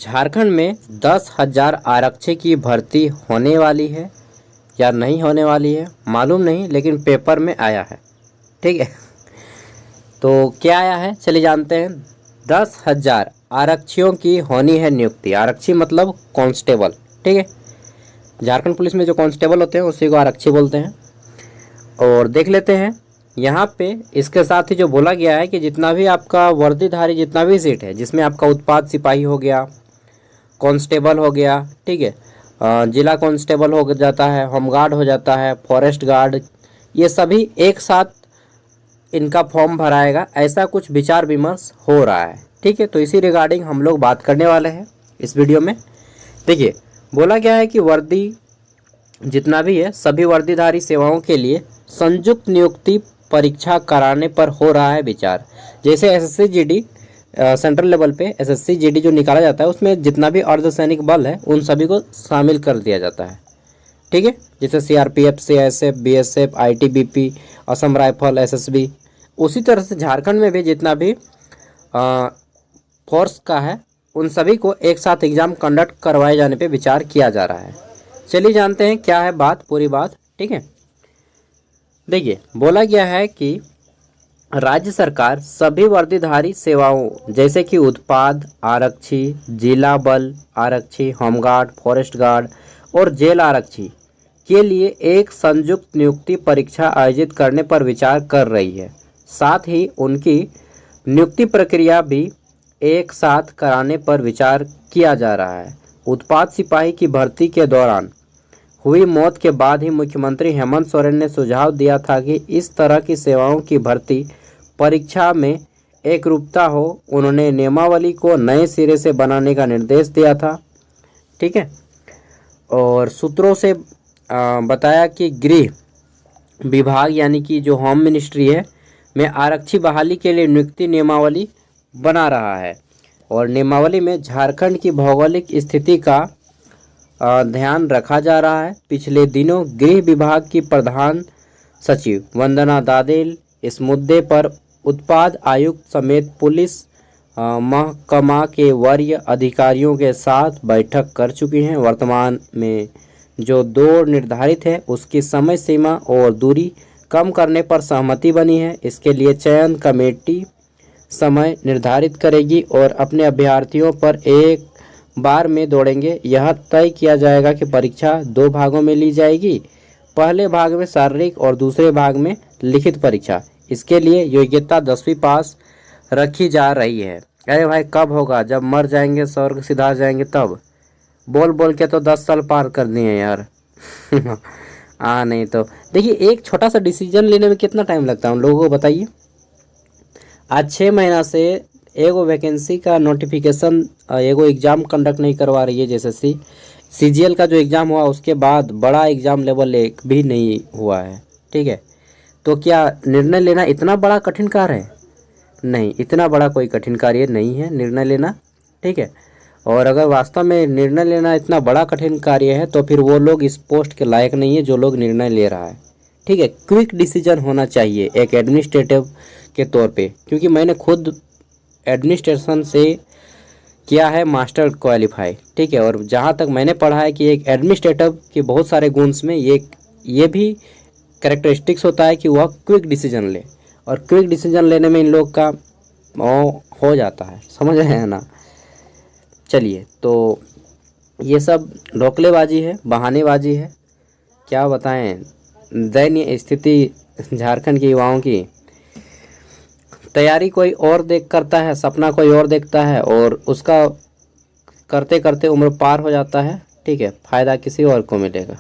झारखंड में 10,000 आरक्षी की भर्ती होने वाली है या नहीं होने वाली है मालूम नहीं, लेकिन पेपर में आया है। ठीक है, तो क्या आया है चलिए जानते हैं। 10,000 आरक्षियों की होनी है नियुक्ति। आरक्षी मतलब कांस्टेबल। ठीक है, झारखंड पुलिस में जो कांस्टेबल होते हैं उसी को आरक्षी बोलते हैं। और देख लेते हैं यहाँ पे इसके साथ ही जो बोला गया है कि जितना भी आपका वर्दीधारी जितना भी सीट है, जिसमें आपका उत्पाद सिपाही हो गया, कांस्टेबल हो गया, ठीक है, जिला कांस्टेबल हो जाता है, होमगार्ड हो जाता है, फॉरेस्ट गार्ड, ये सभी एक साथ इनका फॉर्म भराएगा, ऐसा कुछ विचार विमर्श हो रहा है। ठीक है, तो इसी रिगार्डिंग हम लोग बात करने वाले हैं इस वीडियो में। देखिए बोला गया है कि वर्दी जितना भी है सभी वर्दीधारी सेवाओं के लिए संयुक्त नियुक्ति परीक्षा कराने पर हो रहा है विचार। जैसे एसएससी जीडी सेंट्रल लेवल पे एसएससी जीडी जो निकाला जाता है उसमें जितना भी अर्धसैनिक बल है उन सभी को शामिल कर दिया जाता है। ठीक है, जैसे CRPF, CISF, BSF, ITBP, Assam rifle, SSB, उसी तरह से झारखंड में भी जितना भी फोर्स का है उन सभी को एक साथ एग्जाम कंडक्ट करवाए जाने पे विचार किया जा रहा है। चलिए जानते हैं क्या है बात, पूरी बात। ठीक है, देखिए बोला गया है कि राज्य सरकार सभी वर्दीधारी सेवाओं जैसे कि उत्पाद आरक्षी, जिला बल आरक्षी, होमगार्ड, फॉरेस्ट गार्ड और जेल आरक्षी के लिए एक संयुक्त नियुक्ति परीक्षा आयोजित करने पर विचार कर रही है। साथ ही उनकी नियुक्ति प्रक्रिया भी एक साथ कराने पर विचार किया जा रहा है। उत्पाद सिपाही की भर्ती के दौरान हुई मौत के बाद ही मुख्यमंत्री हेमंत सोरेन ने सुझाव दिया था कि इस तरह की सेवाओं की भर्ती परीक्षा में एकरूपता हो। उन्होंने नियमावली को नए सिरे से बनाने का निर्देश दिया था। ठीक है, और सूत्रों से बताया कि गृह विभाग यानी कि जो होम मिनिस्ट्री है में आरक्षी बहाली के लिए नियुक्ति नियमावली बना रहा है और नियमावली में झारखंड की भौगोलिक स्थिति का ध्यान रखा जा रहा है। पिछले दिनों गृह विभाग की प्रधान सचिव वंदना दादेल इस मुद्दे पर उत्पाद आयुक्त समेत पुलिस महकमा के वरीय अधिकारियों के साथ बैठक कर चुकी हैं। वर्तमान में जो दौड़ निर्धारित है उसकी समय सीमा और दूरी कम करने पर सहमति बनी है। इसके लिए चयन कमेटी समय निर्धारित करेगी और अपने अभ्यर्थियों पर एक बार में दौड़ेंगे। यह तय किया जाएगा कि परीक्षा 2 भागों में ली जाएगी, पहले भाग में शारीरिक और दूसरे भाग में लिखित परीक्षा। इसके लिए योग्यता 10वीं पास रखी जा रही है। अरे भाई कब होगा, जब मर जाएंगे स्वर्ग सिधार जाएंगे तब। बोल बोल के तो 10 साल पार कर दिए यार। नहीं तो देखिए एक छोटा सा डिसीजन लेने में कितना टाइम लगता है उन लोगों को बताइए। आज 6 महीना से एगो वैकेंसी का नोटिफिकेशन एगो एग्ज़ाम कंडक्ट नहीं करवा रही है। जैसे सीजीएल का जो एग्ज़ाम हुआ उसके बाद बड़ा एग्ज़ाम लेवल 1 भी नहीं हुआ है। ठीक है, तो क्या निर्णय लेना इतना बड़ा कठिन कार्य है? नहीं, इतना बड़ा कोई कठिन कार्य नहीं है निर्णय लेना। ठीक है, और अगर वास्तव में निर्णय लेना इतना बड़ा कठिन कार्य है तो फिर वो लोग इस पोस्ट के लायक नहीं है जो लोग निर्णय ले रहा है। ठीक है, क्विक डिसीजन होना चाहिए एक एडमिनिस्ट्रेटिव के तौर पे, क्योंकि मैंने खुद एडमिनिस्ट्रेशन से किया है मास्टर क्वालिफाई। ठीक है, और जहाँ तक मैंने पढ़ा है कि एक एडमिनिस्ट्रेटिव के बहुत सारे गुण्स में ये भी कैरेक्टरिस्टिक्स होता है कि वह क्विक डिसीजन ले, और क्विक डिसीजन लेने में इन लोग का हो जाता है, समझ रहे हैं ना। चलिए, तो ये सब ढोकलेबाजी है, बहानेबाजी है, क्या बताएं। दयनीय स्थिति झारखंड के युवाओं की। तैयारी कोई और देख करता है, सपना कोई और देखता है और उसका करते करते उम्र पार हो जाता है। ठीक है, फ़ायदा किसी और को मिलेगा।